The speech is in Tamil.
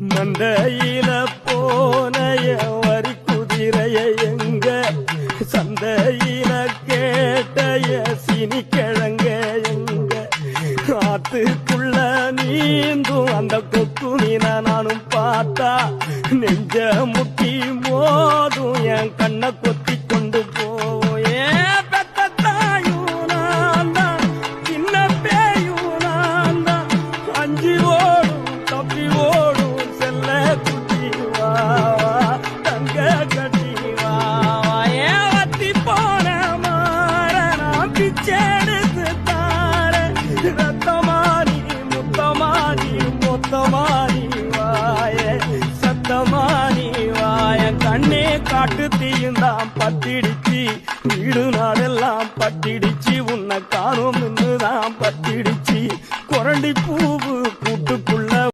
மந்தையில போனைய வரி குதிரைய எங்க சந்தையில கேட்டைய சினி கிழங்க எங்க ஆத்துக்குள்ள நீந்தும் அந்த கொக்கு மீன நானும் பார்த்தா நெஞ்ச முட்டி மோதும் என் கண்ணை கொத்தி கொண்டு போவோம் கண்ணே காட்டு தீயுந்தான் பத்திடிச்சு வீடு நாடெல்லாம் பத்திடிச்சு உன்னை காணும் தான் பத்திடிச்சு குரண்டி பூவு